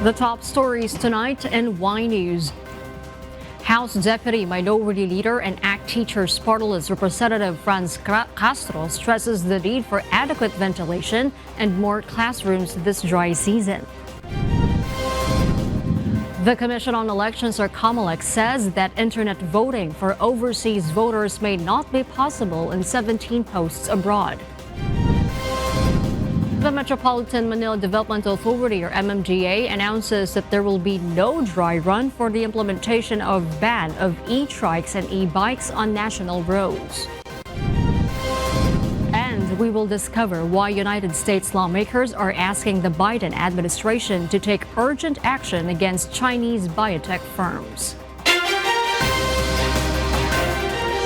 The top stories tonight in Y News. House Deputy Minority Leader and ACT Teachers Party List Representative Franz Castro stresses the need for adequate ventilation and more classrooms this dry season. The Commission on Elections, or COMELEC, says that internet voting for overseas voters may not be possible in 17 posts abroad. The Metropolitan Manila Development Authority, or MMDA, announces that there will be no dry run for the implementation of ban of e-trikes and e-bikes on national roads. And we will discover why United States lawmakers are asking the Biden administration to take urgent action against Chinese biotech firms.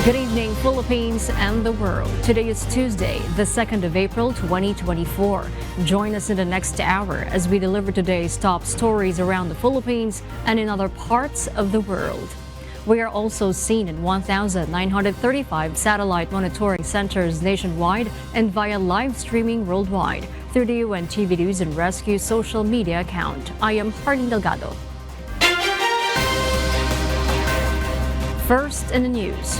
Good evening, Philippines and the world. Today is Tuesday, the 2nd of April, 2024. Join us in the next hour as we deliver today's top stories around the Philippines and in other parts of the world. We are also seen in 1,935 satellite monitoring centers nationwide and via live streaming worldwide through the UNTV News and Rescue social media account. I am Hardin Delgado. First in the news.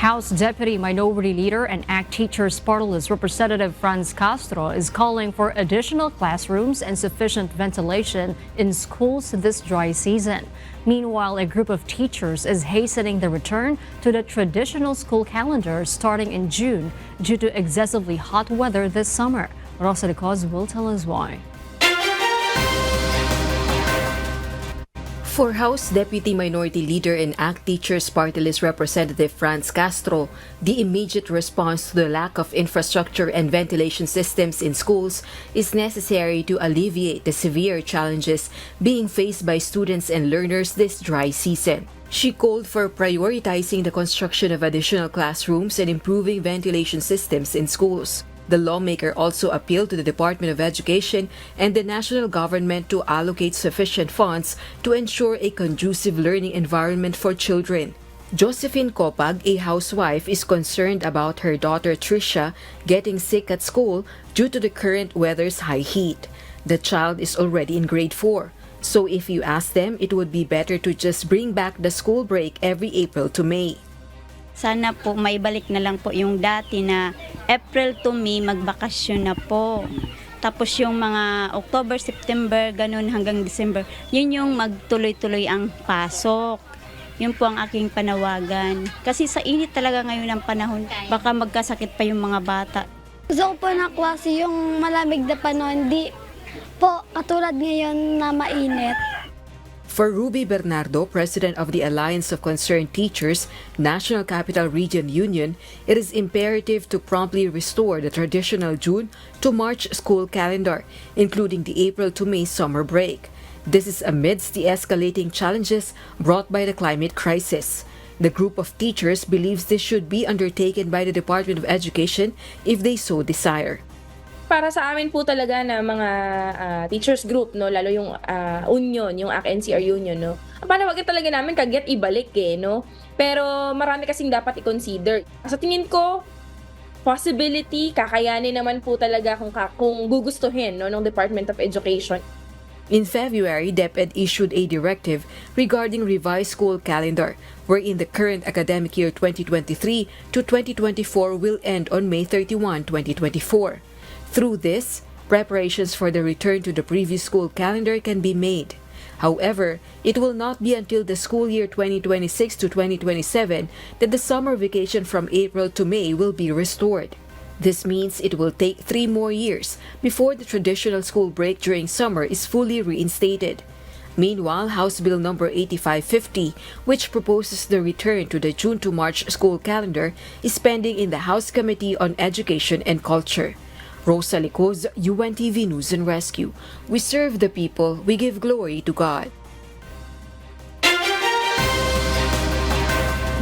House Deputy Minority Leader and ACT Teachers Party List Representative Franz Castro is calling for additional classrooms and sufficient ventilation in schools this dry season. Meanwhile, a group of teachers is hastening the return to the traditional school calendar starting in June due to excessively hot weather this summer. Rosa de Cos will tell us why. For House Deputy Minority Leader and ACT Teachers Party List Representative Franz Castro, the immediate response to the lack of infrastructure and ventilation systems in schools is necessary to alleviate the severe challenges being faced by students and learners this dry season. She called for prioritizing the construction of additional classrooms and improving ventilation systems in schools. The lawmaker also appealed to the Department of Education and the national government to allocate sufficient funds to ensure a conducive learning environment for children. Josephine Copag, a housewife, is concerned about her daughter Tricia getting sick at school due to the current weather's high heat. The child is already in grade 4, so if you ask them, it would be better to just bring back the school break every April to May. Sana po may balik na lang po yung dati na April to May magbakasyon na po. Tapos yung mga October, September, ganun hanggang December, yun yung magtuloy-tuloy ang pasok. Yun po ang aking panawagan. Kasi sa init talaga ngayon ang panahon, baka magkasakit pa yung mga bata. Gusto ko po na klase yung malamig na panahon, di po katulad ngayon na mainit. For Ruby Bernardo, president of the Alliance of Concerned Teachers, National Capital Region Union, it is imperative to promptly restore the traditional June to March school calendar, including the April to May summer break. This is amidst the escalating challenges brought by the climate crisis. The group of teachers believes this should be undertaken by the Department of Education if they so desire. Para sa amin po talaga na mga teachers group, no, lalo yung union, yung ACT-NCR union, no. Ang panawagan talaga namin kagyat ibalik no. Pero marami kasing dapat i-consider. Sa tingin ko, possibility, kakayanin naman po talaga kung gugustuhin no ng Department of Education. In February, DepEd issued a directive regarding revised school calendar, wherein the current academic year 2023 to 2024 will end on May 31, 2024. Through this, preparations for the return to the previous school calendar can be made. However, it will not be until the school year 2026 to 2027 that the summer vacation from April to May will be restored. This means it will take 3 more years before the traditional school break during summer is fully reinstated. Meanwhile, House Bill No. 8550, which proposes the return to the June to March school calendar, is pending in the House Committee on Education and Culture. Rosa Licoz, UNTV News and Rescue. We serve the people, we give glory to God.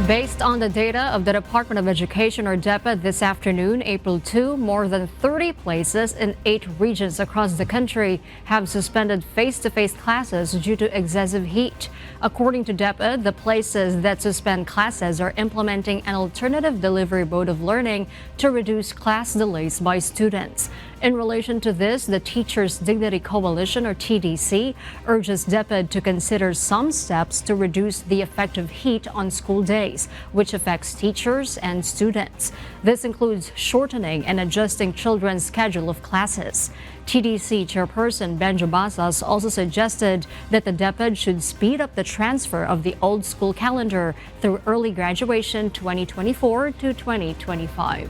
Based on the data of the Department of Education, or DepEd, this afternoon, April 2, more than 30 places in 8 regions across the country have suspended face-to-face classes due to excessive heat. According to DepEd, the places that suspend classes are implementing an alternative delivery mode of learning to reduce class delays by students. In relation to this, the Teachers Dignity Coalition, or TDC, urges DepEd to consider some steps to reduce the effect of heat on school days, which affects teachers and students. This includes shortening and adjusting children's schedule of classes. TDC Chairperson Benjo Basas also suggested that the DepEd should speed up the transfer of the old school calendar through early graduation 2024 to 2025.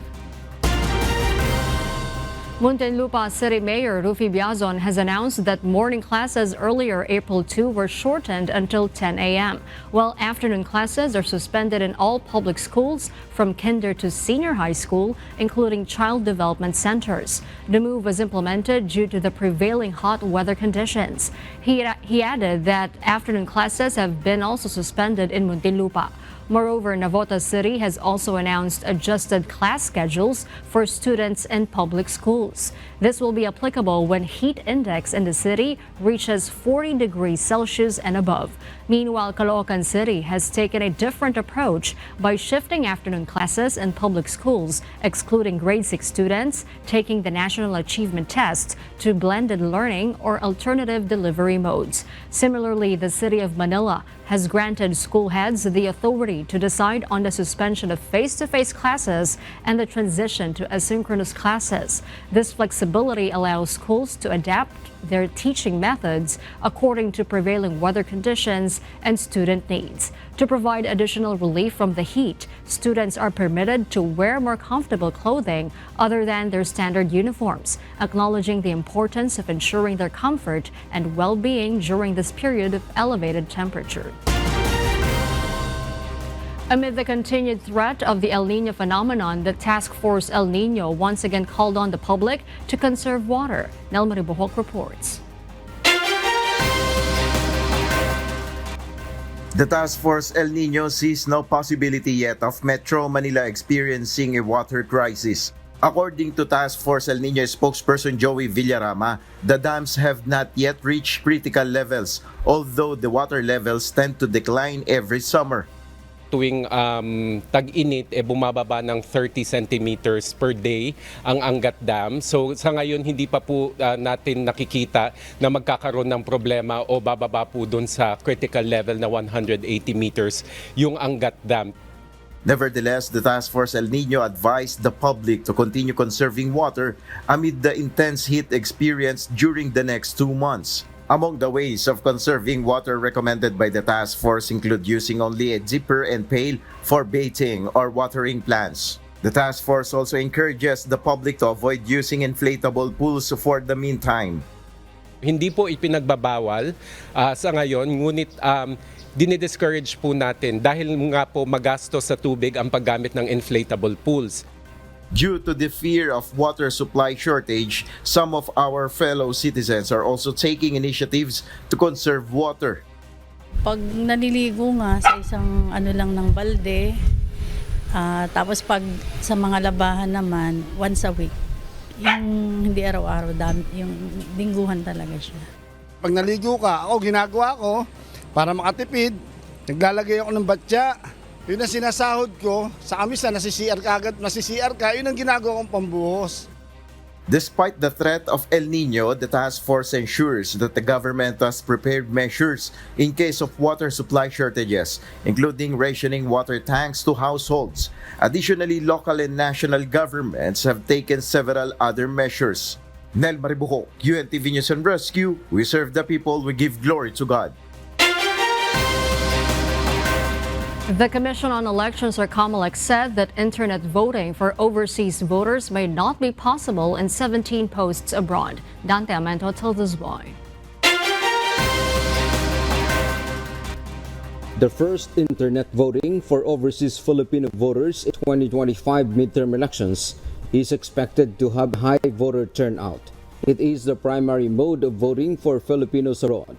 Muntinlupa City Mayor Rufi Biazon has announced that morning classes earlier April 2 were shortened until 10 a.m., while afternoon classes are suspended in all public schools from kinder to senior high school, including child development centers. The move was implemented due to the prevailing hot weather conditions. He added that afternoon classes have been also suspended in Muntinlupa. Moreover, Navotas City has also announced adjusted class schedules for students in public schools. This will be applicable when heat index in the city reaches 40 degrees Celsius and above. Meanwhile, Caloocan City has taken a different approach by shifting afternoon classes in public schools, excluding grade 6 students taking the National Achievement Test, to blended learning or alternative delivery modes. Similarly, the City of Manila has granted school heads the authority to decide on the suspension of face-to-face classes and the transition to asynchronous classes. This flexibility allows schools to adapt their teaching methods according to prevailing weather conditions and student needs. To provide additional relief from the heat, students are permitted to wear more comfortable clothing other than their standard uniforms, acknowledging the importance of ensuring their comfort and well-being during this period of elevated temperature. Amid the continued threat of the El Niño phenomenon, the Task Force El Niño once again called on the public to conserve water. Nel Maribohok reports. The Task Force El Niño sees no possibility yet of Metro Manila experiencing a water crisis. According to Task Force El Niño spokesperson Joey Villarama, the dams have not yet reached critical levels, although the water levels tend to decline every summer. Tuwing tag-init, bumababa ng 30 centimeters per day ang Angat Dam. So sa ngayon, hindi pa po natin nakikita na magkakaroon ng problema o bababa po dun sa critical level na 180 meters yung Angat Dam. Nevertheless, the Task Force El Niño advised the public to continue conserving water amid the intense heat experienced during the next 2 months. Among the ways of conserving water recommended by the task force include using only a zipper and pail for bathing or watering plants. The task force also encourages the public to avoid using inflatable pools for the meantime. Hindi po ipinagbabawal sa ngayon, ngunit dinidiscourage po natin dahil nga po magastos sa tubig ang paggamit ng inflatable pools. Due to the fear of water supply shortage, some of our fellow citizens are also taking initiatives to conserve water. Pag naliligo nga sa isang lang ng balde, tapos pag sa mga labahan naman, once a week. Yung hindi araw-araw, yung lingguhan talaga siya. Pag naligo ka, ginagawa ko para makatipid, naglalagay ako ng batya. Yun ang sinasahod ko, sa amis na nasisiR ka, yun ang ginagawa kong pambuhos. Despite the threat of El Niño, the task force ensures that the government has prepared measures in case of water supply shortages, including rationing water tanks to households. Additionally, local and national governments have taken several other measures. Nel Maribuho, UNTV News and Rescue, we serve the people, we give glory to God. The Commission on Elections, or COMELEC, said that internet voting for overseas voters may not be possible in 17 posts abroad. Dante Amento tells us why. The first internet voting for overseas Filipino voters in 2025 midterm elections is expected to have high voter turnout. It is the primary mode of voting for Filipinos abroad.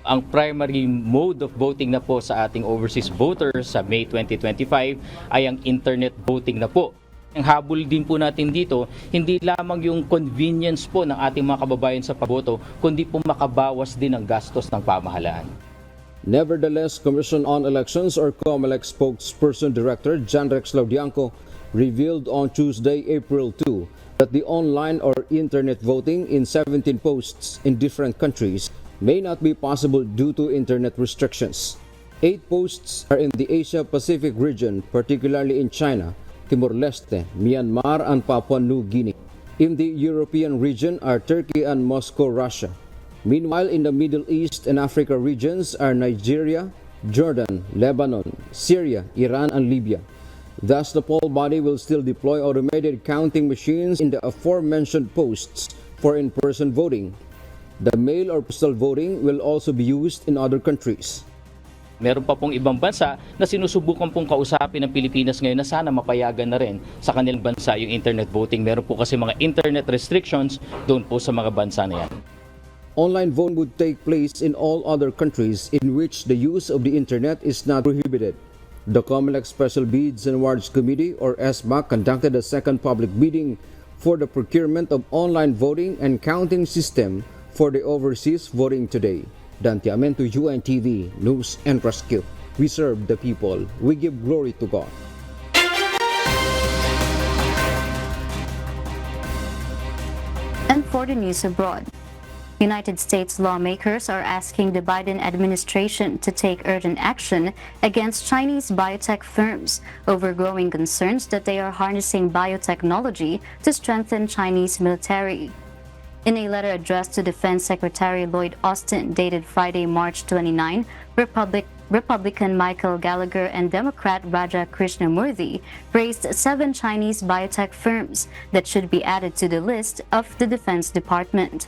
Ang primary mode of voting na po sa ating overseas voters sa May 2025 ay ang internet voting na po. Ang habol din po natin dito, hindi lamang yung convenience po ng ating mga kababayan sa pagboto, kundi po makabawas din ang gastos ng pamahalaan. Nevertheless, Commission on Elections, or COMELEC spokesperson director John Rex Laudianco revealed on Tuesday, April 2, that the online or internet voting in 17 posts in different countries may not be possible due to internet restrictions. 8 posts are in the Asia-Pacific region, particularly in China, Timor-Leste, Myanmar, and Papua New Guinea. In the European region are Turkey and Moscow, Russia. Meanwhile, in the Middle East and Africa regions are Nigeria, Jordan, Lebanon, Syria, Iran, and Libya. Thus, the poll body will still deploy automated counting machines in the aforementioned posts for in-person voting. The mail or postal voting will also be used in other countries. Meron pa pong ibang bansa na sinusubukan pong kausapin ng Pilipinas ngayon na sana mapayagan na rin sa kanilang bansa yung internet voting. Meron po kasi mga internet restrictions doon po sa mga bansa na yan. Online voting would take place in all other countries in which the use of the internet is not prohibited. The COMELEC Special Bids and Awards Committee, or SBAC, conducted a second public bidding for the procurement of online voting and counting system for the overseas voting today. Dante Amento, UNTV News and Rescue. We serve the people. We give glory to God. And for the news abroad, United States lawmakers are asking the Biden administration to take urgent action against Chinese biotech firms over growing concerns that they are harnessing biotechnology to strengthen Chinese military. In a letter addressed to Defense Secretary Lloyd Austin dated Friday, March 29, Republican Michael Gallagher and Democrat Raja Krishnamurthy praised 7 Chinese biotech firms that should be added to the list of the Defense Department.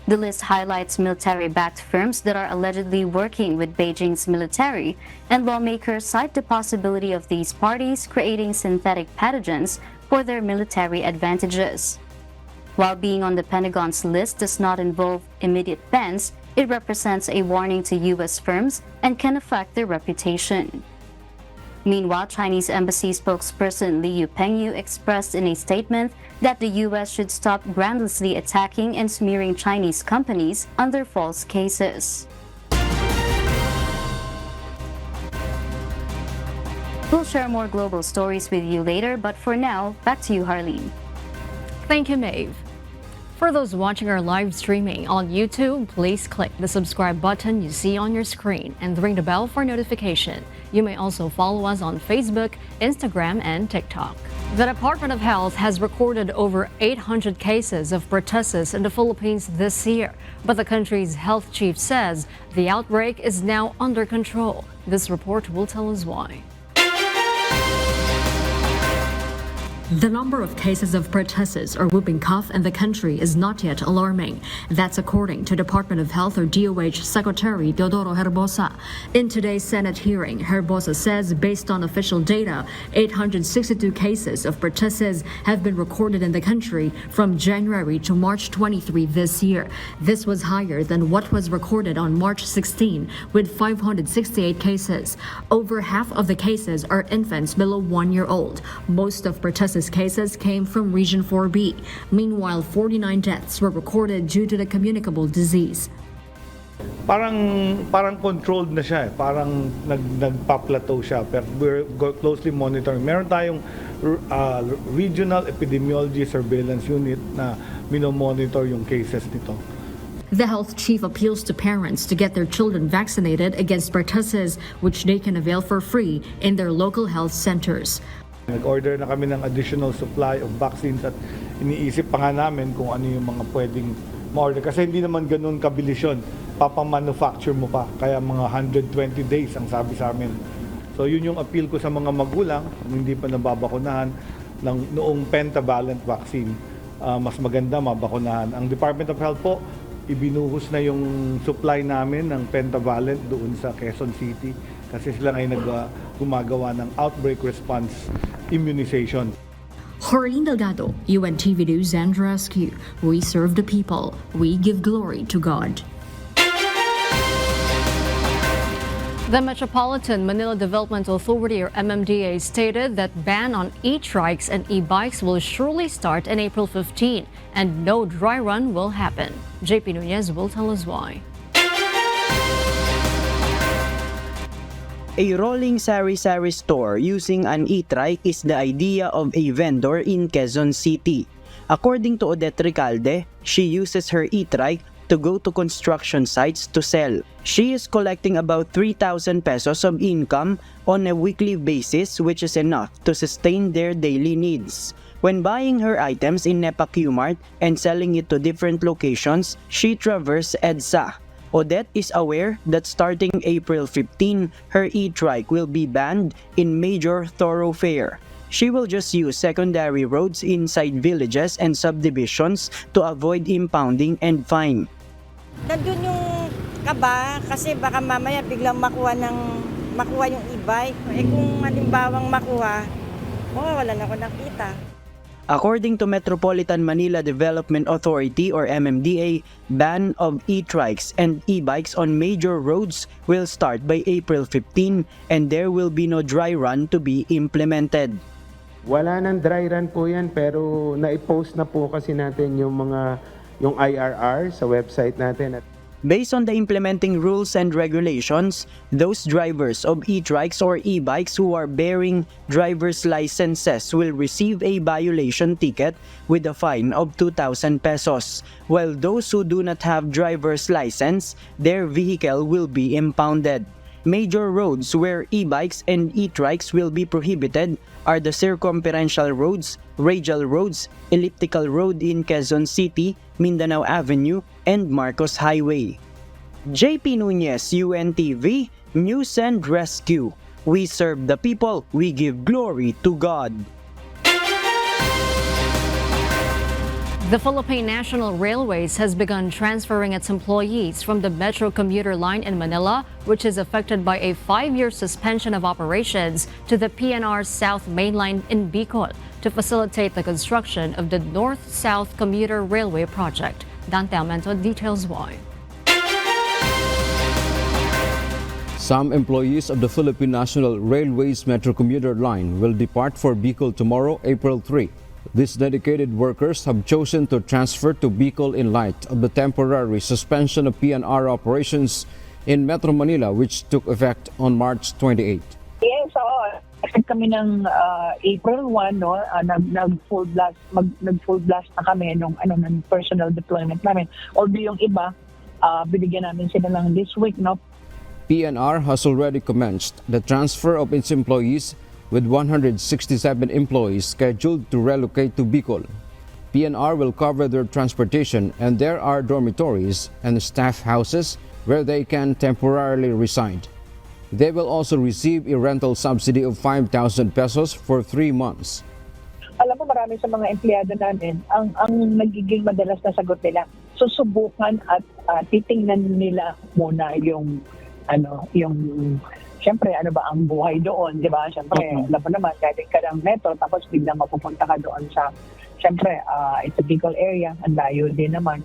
The list highlights military-backed firms that are allegedly working with Beijing's military, and lawmakers cite the possibility of these parties creating synthetic pathogens for their military advantages. While being on the Pentagon's list does not involve immediate bans, it represents a warning to U.S. firms and can affect their reputation. Meanwhile, Chinese Embassy spokesperson Liu Pengyu expressed in a statement that the U.S. should stop groundlessly attacking and smearing Chinese companies under false cases. We'll share more global stories with you later, but for now, back to you, Harleen. Thank you, Maeve. For those watching our live streaming on YouTube, please click the subscribe button you see on your screen and ring the bell for notification. You may also follow us on Facebook, Instagram, and TikTok. The Department of Health has recorded over 800 cases of pertussis in the Philippines this year, but the country's health chief says the outbreak is now under control. This report will tell us why. The number of cases of pertussis or whooping cough in the country is not yet alarming. That's according to Department of Health or DOH Secretary Teodoro Herbosa. In today's Senate hearing, Herbosa says based on official data, 862 cases of pertussis have been recorded in the country from January to March 23 this year. This was higher than what was recorded on March 16 with 568 cases. Over half of the cases are infants below 1 year old. Most of pertussis cases came from Region 4B. Meanwhile, 49 deaths were recorded due to the communicable disease. Parang controlled na siya, parang nagpa-plateau siya, pero we're closely monitoring. Meron tayong regional epidemiology surveillance unit na minomonitor yung cases nito. The health chief appeals to parents to get their children vaccinated against pertussis, which they can avail for free in their local health centers. Nag-order na kami ng additional supply of vaccines at iniisip pa nga namin kung ano yung mga pwedeng ma-order. Kasi hindi naman ganun kabilis yun. Papamanufacture mo pa. Kaya mga 120 days ang sabi sa amin. So yun yung appeal ko sa mga magulang kung hindi pa nababakunahan ng noong pentavalent vaccine. Mas maganda mabakunahan. Ang Department of Health po, ibinuhos na yung supply namin ng pentavalent doon sa Quezon City kasi sila ay gumagawa ng outbreak response immunization. Harleen Delgado, UNTV News and Rescue. We serve the people. We give glory to God. The Metropolitan Manila Development Authority, or MMDA, stated that ban on e-trikes and e-bikes will surely start on April 15 and no dry run will happen. JP Nunez will tell us why. A rolling sari-sari store using an e-trike is the idea of a vendor in Quezon City. According to Odette Recalde, she uses her e-trike to go to construction sites to sell. She is collecting about 3,000 pesos of income on a weekly basis, which is enough to sustain their daily needs. When buying her items in NEPA Qmart and selling it to different locations, she traverses EDSA. Odette is aware that starting April 15, her e-trike will be banned in major thoroughfare. She will just use secondary roads inside villages and subdivisions to avoid impounding and fine. Nandun yung kaba kasi baka mamaya biglang makuha yung e-bike. Eh kung halimbawang makuha, wala na ako nakita. According to Metropolitan Manila Development Authority or MMDA, ban of e-trikes and e-bikes on major roads will start by April 15 and there will be no dry run to be implemented. Wala nang dry run po yan pero na-post na po kasi natin yung IRR sa website natin. Based on the implementing rules and regulations, those drivers of e-trikes or e-bikes who are bearing driver's licenses will receive a violation ticket with a fine of 2,000 pesos, while those who do not have driver's license, their vehicle will be impounded. Major roads where e-bikes and e-trikes will be prohibited are the circumferential roads, radial roads, elliptical road in Quezon City, Mindanao Avenue, and Marcos Highway. JP Nunez, UNTV, News and Rescue. We serve the people, we give glory to God. The Philippine National Railways has begun transferring its employees from the Metro commuter line in Manila, which is affected by a 5-year suspension of operations, to the PNR South Main Line in Bicol to facilitate the construction of the North-South Commuter Railway project. Dante Almento details why. Some employees of the Philippine National Railways Metro commuter line will depart for Bicol tomorrow, April 3. These dedicated workers have chosen to transfer to Bicol in light of the temporary suspension of PNR operations in Metro Manila, which took effect on March 28. Yes, oo. Kami ng April 1, no, nag-full blast na kami ng personal deployment namin. Although yung iba, binigyan namin sila lang this week, no. PNR has already commenced the transfer of its employees with 167 employees scheduled to relocate to Bicol. PNR will cover their transportation and there are dormitories and staff houses where they can temporarily reside. They will also receive a rental subsidy of 5,000 pesos for 3 months. Alam mo, marami sa mga empleyado namin, ang nagiging madalas na sagot nila, susubukan at titingnan nila muna yung siyempre, ano ba ang buhay doon, di ba? Siyempre, alam mo naman, galing ka ng metro, tapos biglang mapupunta ka doon sa, siyempre, it's a Bicol area, ang layo din naman.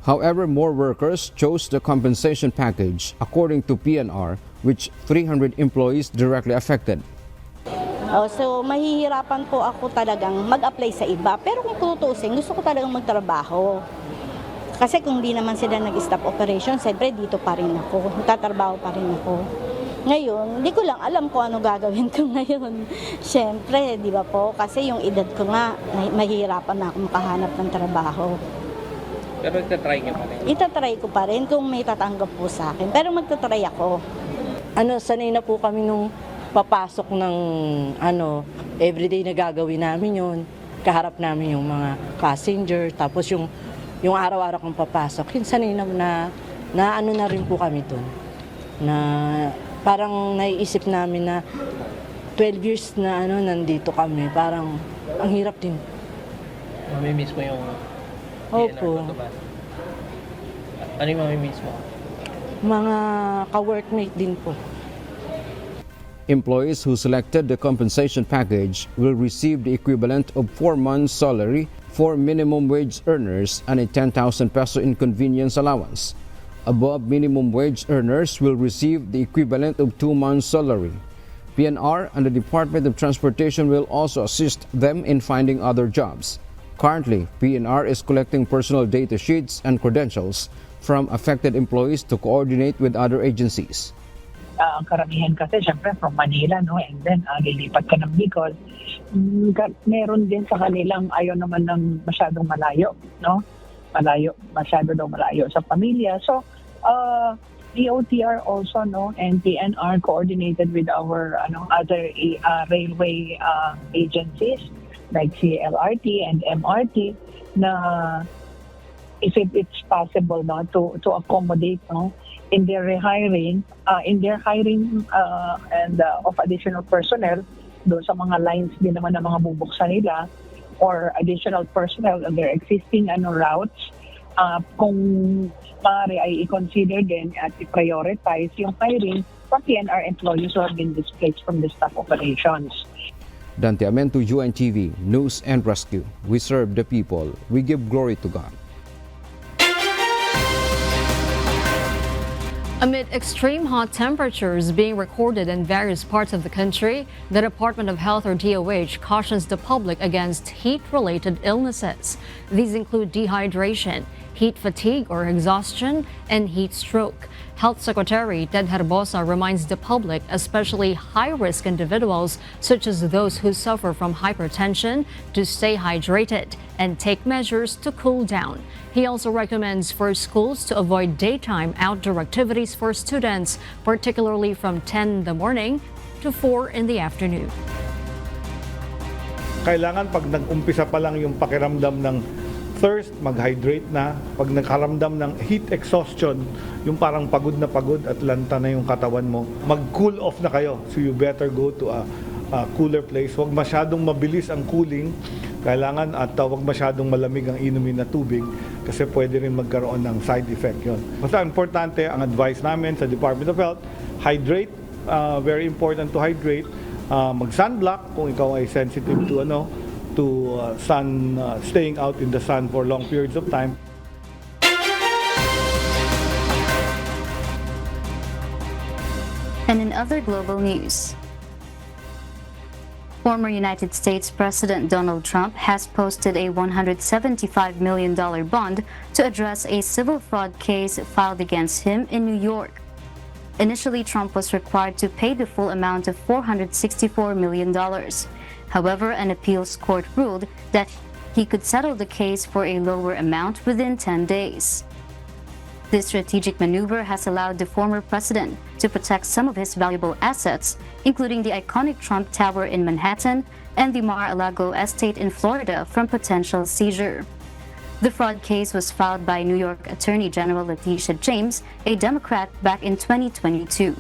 However, more workers chose the compensation package, according to PNR, which 300 employees directly affected. So, mahihirapan po ako talagang mag-apply sa iba. Pero kung tutusin, gusto ko talagang magtrabaho. Kasi kung di naman sila nag-stop operation, siyempre dito pa rin ako, tatrabaho pa rin ako. Ngayon, hindi ko lang alam kung ano gagawin ko ngayon. Siyempre, di ba po, kasi yung edad ko nga, mahihirapan na ako makahanap ng trabaho. Pero itatry nyo pa rin? Itatry ko pa rin kung may tatanggap po sa akin. Pero magtatry ako. Sanay na po kami nung papasok ng everyday na gagawin namin yun. Kaharap namin yung mga passenger, tapos yung araw-araw kong papasok, yun sanay na na rin po kami dun. Na parang naiisip namin na 12 years na nandito kami, parang ang hirap din. Mamimiss mo yung Opo. Ano yung mamimiss mo? Mga ka-workmate din po. Employees who selected the compensation package will receive the equivalent of 4 months' salary for minimum wage earners and a 10,000 peso inconvenience allowance. Above minimum wage earners will receive the equivalent of 2 months' salary. PNR and the Department of Transportation will also assist them in finding other jobs. Currently, PNR is collecting personal data sheets and credentials from affected employees to coordinate with other agencies. karamihan kasi syempre from Manila, no? And then lilipat ka ng Bicol. Meron din sa kanilang ayaw naman ng masyadong malayo, no? Masyado daw malayo sa pamilya. So, DOTR also, no, and PNR coordinated with our other railway agencies like CLRT and MRT na if it's possible, no, to accommodate, no, in their hiring and of additional personnel doon sa mga lines din naman ng mga bubuksan nila or additional personnel on their existing routes. Kung maaari ay i-consider din at i-prioritize yung hiring from PNR employees who have been displaced from the staff operations. Dante Amento, UNTV News and Rescue. We serve the people. We give glory to God. Amid extreme hot temperatures being recorded in various parts of the country, the Department of Health or DOH cautions the public against heat-related illnesses. These include dehydration, heat fatigue or exhaustion, and heat stroke. Health Secretary Ted Herbosa reminds the public, especially high-risk individuals such as those who suffer from hypertension, to stay hydrated and take measures to cool down. He also recommends for schools to avoid daytime outdoor activities for students, particularly from 10 in the morning to 4 in the afternoon. Kailangan pag nag-umpisa pa lang yung pakiramdam ng thirst, mag-hydrate na. Pag nagkaramdam ng heat exhaustion, yung parang pagod at lanta na yung katawan mo, mag-cool off na kayo. So you better go to a cooler place. Huwag masyadong mabilis ang cooling. Kailangan at huwag masyadong malamig ang inumin na tubig kasi pwede rin magkaroon ng side effect yon. Basta importante, ang advice namin sa Department of Health, hydrate. Very important to hydrate. Mag-sunblock kung ikaw ay sensitive to sun, staying out in the sun for long periods of time. And in other global news, former United States President Donald Trump has posted a $175 million bond to address a civil fraud case filed against him in New York. Initially, Trump was required to pay the full amount of $464 million. However, an appeals court ruled that he could settle the case for a lower amount within 10 days. This strategic maneuver has allowed the former president to protect some of his valuable assets, including the iconic Trump Tower in Manhattan and the Mar-a-Lago estate in Florida, from potential seizure. The fraud case was filed by New York Attorney General Letitia James, a Democrat, back in 2022.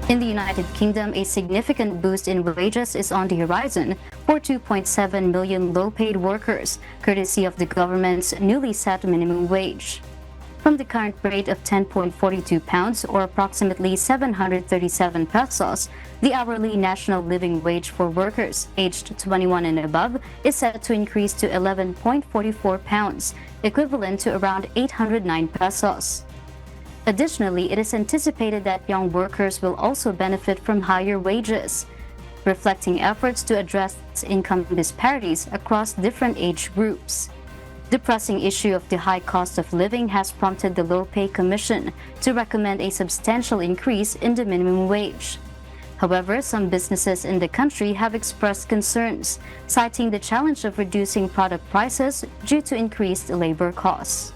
In the United Kingdom, a significant boost in wages is on the horizon for 2.7 million low-paid workers, courtesy of the government's newly set minimum wage. From the current rate of £10.42 or approximately 737 pesos, the hourly national living wage for workers aged 21 and above is set to increase to £11.44, equivalent to around 809 pesos. Additionally, it is anticipated that young workers will also benefit from higher wages, reflecting efforts to address income disparities across different age groups. The pressing issue of the high cost of living has prompted the Low Pay Commission to recommend a substantial increase in the minimum wage. However, some businesses in the country have expressed concerns, citing the challenge of reducing product prices due to increased labor costs.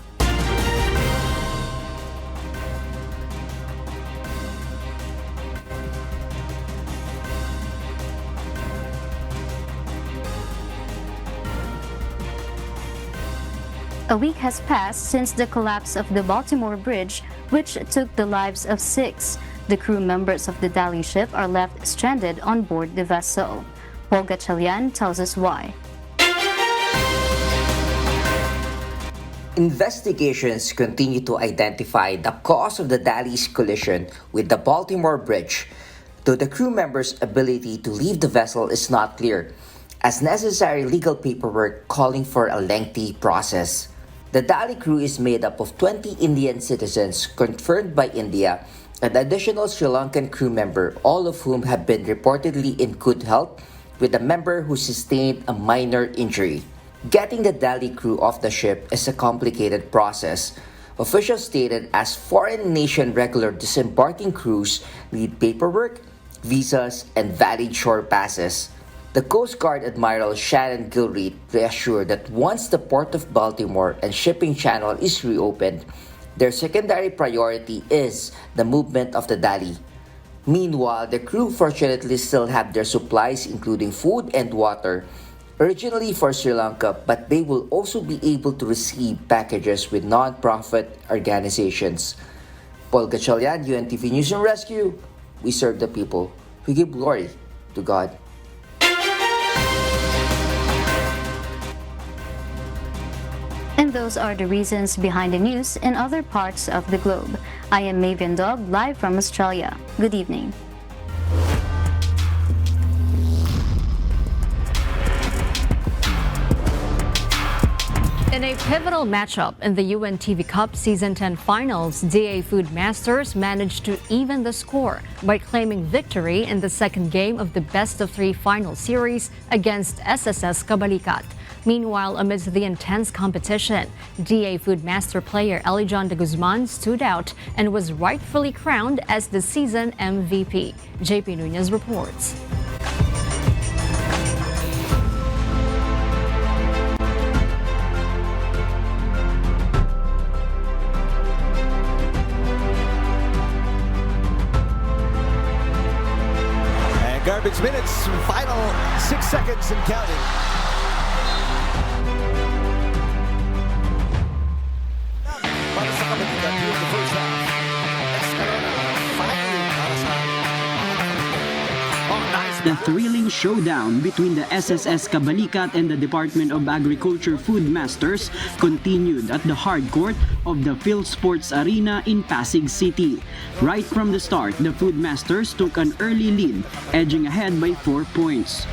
A week has passed since the collapse of the Baltimore Bridge, which took the lives of 6. The crew members of the Dali ship are left stranded on board the vessel. Paul Gatchalian tells us why. Investigations continue to identify the cause of the Dali's collision with the Baltimore Bridge, though the crew members' ability to leave the vessel is not clear, as necessary legal paperwork calling for a lengthy process. The Dali crew is made up of 20 Indian citizens confirmed by India, an additional Sri Lankan crew member, all of whom have been reportedly in good health, with a member who sustained a minor injury. Getting the Dali crew off the ship is a complicated process. Officials stated as foreign nation regular disembarking crews need paperwork, visas, and valid shore passes. The Coast Guard Admiral Shannon Gilreath reassured that once the Port of Baltimore and shipping channel is reopened, their secondary priority is the movement of the Dali. Meanwhile, the crew fortunately still have their supplies including food and water, originally for Sri Lanka, but they will also be able to receive packages with non-profit organizations. Paul Gatchalian, UNTV News and Rescue. We serve the people. We give glory to God. And those are the reasons behind the news in other parts of the globe. I am Mavian Dog, live from Australia. Good evening. In a pivotal matchup in the UNTV Cup Season 10 Finals, DA Food Masters managed to even the score by claiming victory in the second game of the best-of-3 final series against SSS Kabalikat. Meanwhile, amidst the intense competition, DA Food Master player Elijon de Guzman stood out and was rightfully crowned as the season MVP. JP Nunez reports. Garbage minutes, final 6 seconds and counting. Para sa Kabalikat during the first half. Finally, para sa The thrilling showdown between the SSS Kabalikat and the Department of Agriculture Food Masters continued at the hard court of the Phil Sports Arena in Pasig City. Right from the start, the Food Masters took an early lead, edging ahead by 4 points.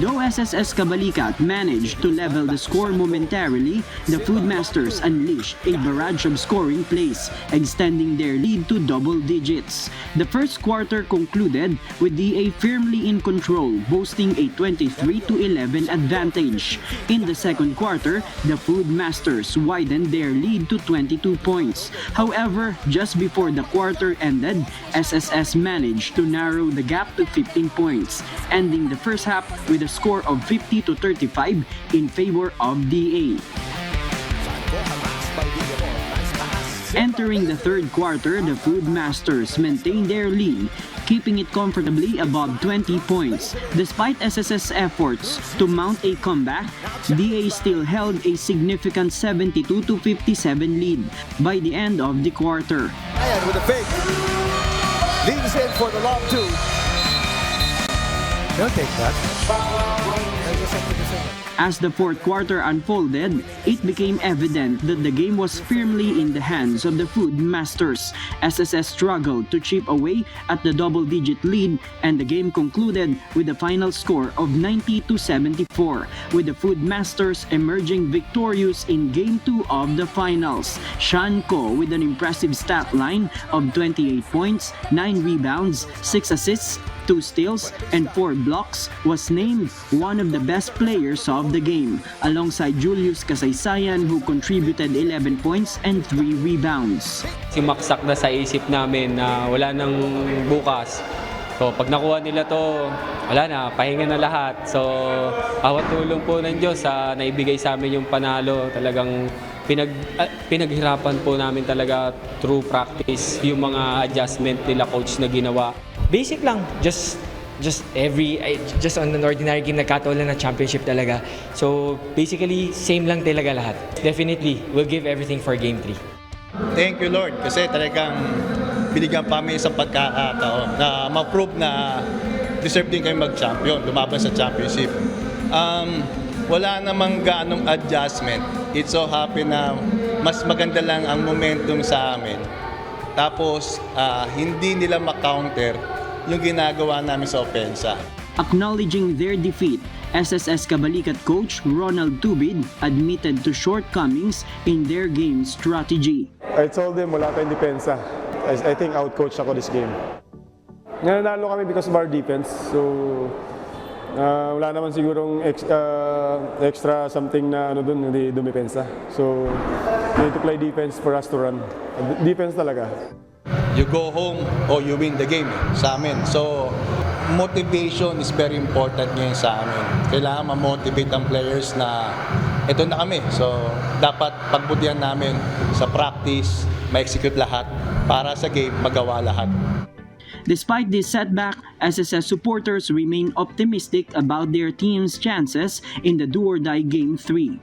Though SSS Kabalikat managed to level the score momentarily, the Food Masters unleashed a barrage of scoring plays, extending their lead to double digits. The first quarter concluded with DA firmly in control, boasting a 23-11 advantage. In the second quarter, the Food Masters widened their lead to 22 points. However, just before the quarter ended, SSS managed to narrow the gap to 15 points, ending the first half with a score of 50-35 in favor of DA. Entering the third quarter, the Food Masters maintained their lead, keeping it comfortably above 20 points. Despite SSS efforts to mount a comeback, DA still held a significant 72-57 lead by the end of the quarter. Ayan with a fake. Leans in for the long two. They'll take that. As the fourth quarter unfolded, it became evident that the game was firmly in the hands of the Food Masters. SSS struggled to chip away at the double-digit lead, and the game concluded with a final score of 90-74, with the Food Masters emerging victorious in Game 2 of the finals. Sean Ko, with an impressive stat line of 28 points, 9 rebounds, 6 assists, 2 steals, and 4 blocks, was named one of the best players of the game, alongside Julius Kasaysayan, who contributed 11 points and 3 rebounds. Simaksak na sa isip namin na wala nang bukas. So pag nakuha nila to, wala na, pahinga na lahat. So bawat tulong po ng Diyos na naibigay sa amin yung panalo, talagang pinaghirapan po namin talaga through practice yung mga adjustment nila coach na ginawa. Basic lang, just on an ordinary game nagkataon na championship talaga. So basically same lang talaga lahat. Definitely, we'll give everything for game 3. Thank you Lord kasi talagang binigyan pa kami isang pagkakataon na ma-prove na deserve din kayo mag-champion, lumaban sa championship. Wala namang ganong adjustment. It's so happy na mas maganda lang ang momentum sa amin. Tapos hindi nila ma-counter yung ginagawa namin sa opensa. Acknowledging their defeat, SSS Kabalikat coach Ronald Tubid admitted to shortcomings in their game strategy. I told them wala tayong depensa. I think outcoached ako this game. Nanalo kami because of our defense. So Wala naman sigurong extra something na dun, hindi dumipensa. So, we need to play defense for us to run. Defense talaga. You go home or you win the game sa amin. So, motivation is very important ngayon sa amin. Kailangan ma-motivate ang players na ito na kami. So, dapat pagbutihan namin sa practice, ma-execute lahat para sa game, magawa lahat. Despite this setback, SSS supporters remain optimistic about their team's chances in the do-or-die Game 3.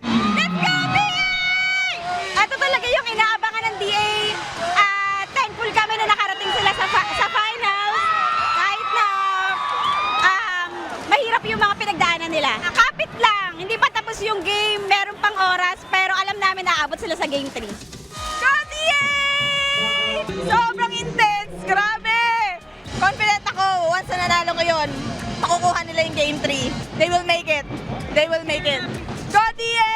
Let's go, DA! Ito talaga yung inaabangan ng DA. Thankful kami na nakarating sila sa finals. Kahit na mahirap yung mga pinagdaanan nila. Kapit lang, hindi pa tapos yung game, meron pang oras, pero alam namin na aabot sila sa Game 3. Go, DA! Sobrang intense, grabe! Confident ako, once na nanalo ko yun, makukuha nila yung Game 3. They will make it. They will make it. Go, DA!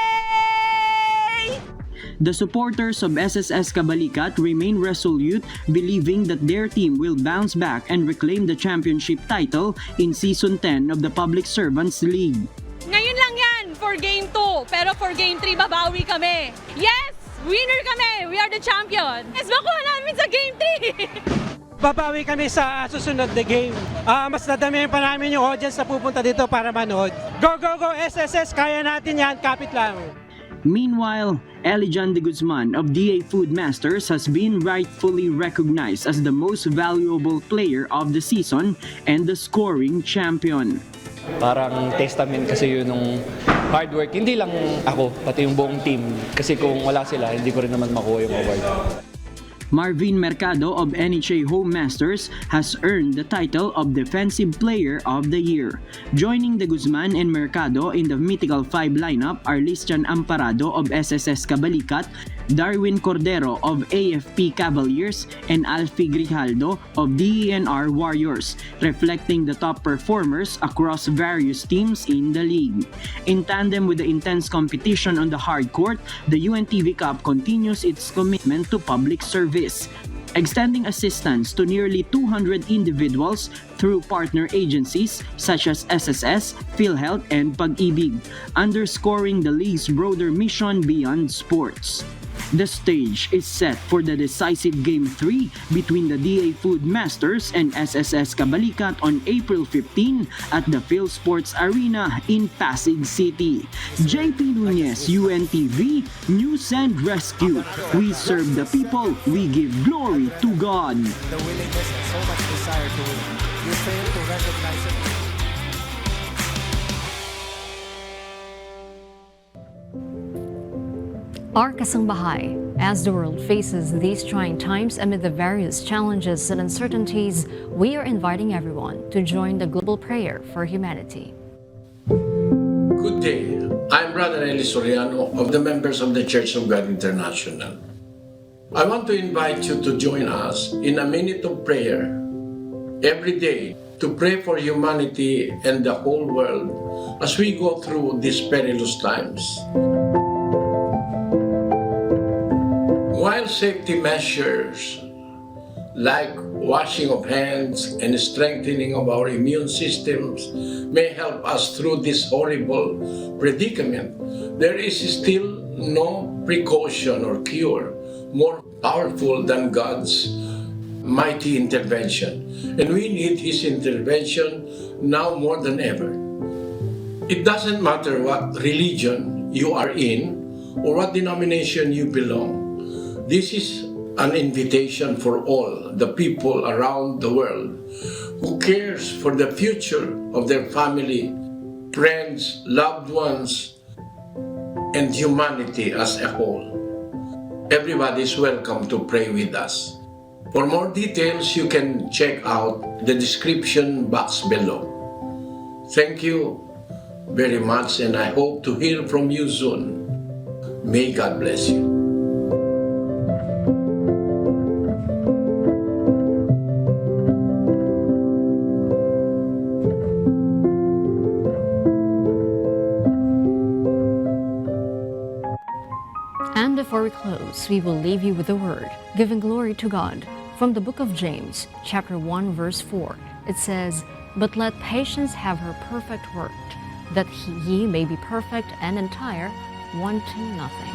The supporters of SSS Kabalikat remain resolute, believing that their team will bounce back and reclaim the championship title in Season 10 of the Public Servants League. Ngayon lang yan for Game 2, pero for Game 3 babawi kami. Yes! Winner kami! We are the champion! Yes, makuha namin sa Game 3! Babawi kami sa susunod na game. Mas nadamihan pa namin yung audience na pupunta dito para manood. Go, go, go! SSS! Kaya natin yan! Kapit lang! Meanwhile, Elijan de Guzman of DA Food Masters has been rightfully recognized as the most valuable player of the season and the scoring champion. Parang testament kasi yun ng hard work. Hindi lang ako, pati yung buong team. Kasi kung wala sila, hindi ko rin naman makuha yung award. Marvin Mercado of NHA Home Masters has earned the title of Defensive Player of the Year. Joining de Guzman and Mercado in the Mythical 5 lineup are Listian Amparado of SSS Kabalikat, Darwin Cordero of AFP Cavaliers, and Alfie Grijaldo of DENR Warriors, reflecting the top performers across various teams in the league. In tandem with the intense competition on the hard court, the UNTV Cup continues its commitment to public service, extending assistance to nearly 200 individuals through partner agencies such as SSS, PhilHealth, and Pag-ibig, underscoring the league's broader mission beyond sports. The stage is set for the decisive Game 3 between the DA Food Masters and SSS Kabalikat on April 15 at the PhilSports Arena in Pasig City. JP Nunez, UNTV, News and Rescue. We serve the people, we give glory to God. The willingness and so much desire to win. You fail to recognize it. Our Kasangbahay, as the world faces these trying times amid the various challenges and uncertainties, we are inviting everyone to join the global prayer for humanity. Good day. I'm Brother Eli Soriano of the members of the Church of God International. I want to invite you to join us in a minute of prayer every day to pray for humanity and the whole world as we go through these perilous times. While safety measures like washing of hands and strengthening of our immune systems may help us through this horrible predicament, there is still no precaution or cure more powerful than God's mighty intervention. And we need His intervention now more than ever. It doesn't matter what religion you are in or what denomination you belong. This is an invitation for all the people around the world who cares for the future of their family, friends, loved ones, and humanity as a whole. Everybody is welcome to pray with us. For more details, you can check out the description box below. Thank you very much, and I hope to hear from you soon. May God bless you. And before we close, we will leave you with a word, giving glory to God. From the book of James, chapter 1, verse 4, it says, but let patience have her perfect work, that ye may be perfect and entire, wanting nothing.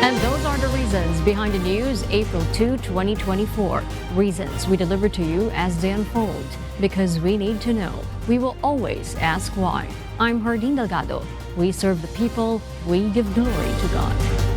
And those are the reasons behind the news, April 2, 2024. Reasons we deliver to you as they unfold, because we need to know. We will always ask why. I'm Hardin Delgado. We serve the people. We give glory to God.